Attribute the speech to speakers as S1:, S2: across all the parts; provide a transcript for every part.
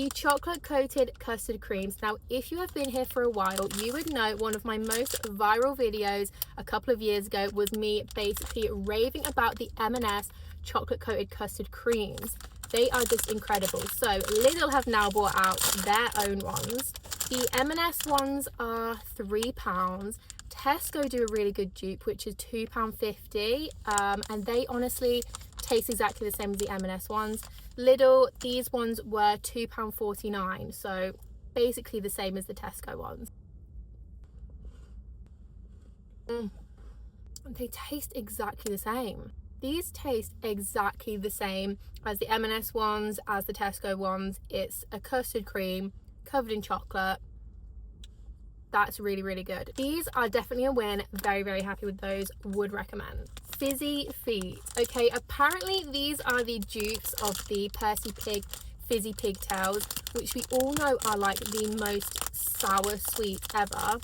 S1: the chocolate coated custard creams. Now, if you have been here for a while, you would know one of my most viral videos a couple of years ago was me basically raving about the M&S chocolate coated custard creams. They are just incredible. So Lidl have now brought out their own ones. The M&S ones are £3. Tesco do a really good dupe, which is £2.50, and they honestly taste exactly the same as the M&S ones. Lidl, these ones were £2.49, so basically the same as the Tesco ones. They taste exactly the same. These taste exactly the same as the M&S ones, as the Tesco ones. It's a custard cream covered in chocolate. That's really, really good. These are definitely a win. Very, very happy with those. Would recommend. Fizzy feet. Okay, apparently these are the dupes of the Percy Pig Fizzy pigtails, which we all know are like the most sour sweet ever.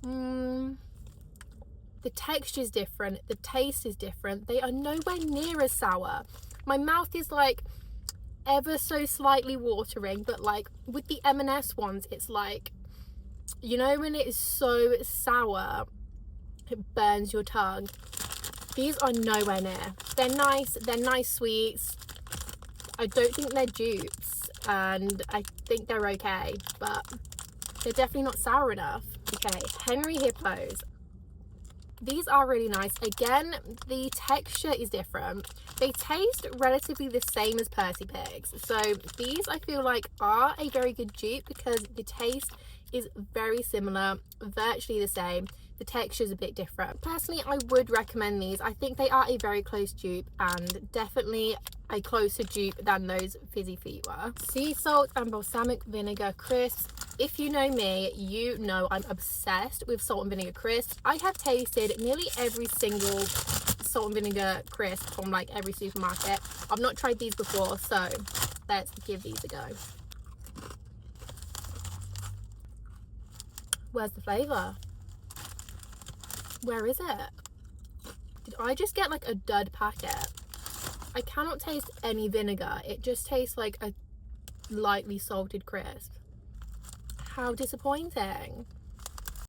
S1: The texture is different. The taste is different. They are nowhere near as sour. My mouth is like ever so slightly watering, but like with the M&S ones, it's like, you know, when it is so sour it burns your tongue. These are nowhere near. They're nice sweets. I don't think they're dupes, and I think they're okay, but they're definitely not sour enough. Okay, Henry Hippos. These are really nice. Again, the texture is different. They taste relatively the same as Percy Pigs. So these I feel like are a very good dupe because the taste is very similar, virtually the same. The texture is a bit different. Personally, I would recommend these. I think they are a very close dupe and definitely a closer dupe than those Fizzy feet were. Sea salt and balsamic vinegar crisps. If you know me, you know I'm obsessed with salt and vinegar crisps. I have tasted nearly every single salt and vinegar crisp from like every supermarket. I've not tried these before, so let's give these a go. Where's the flavour? Where is it? Did I just get like a dud packet? I cannot taste any vinegar. It just tastes like a lightly salted crisp. How disappointing.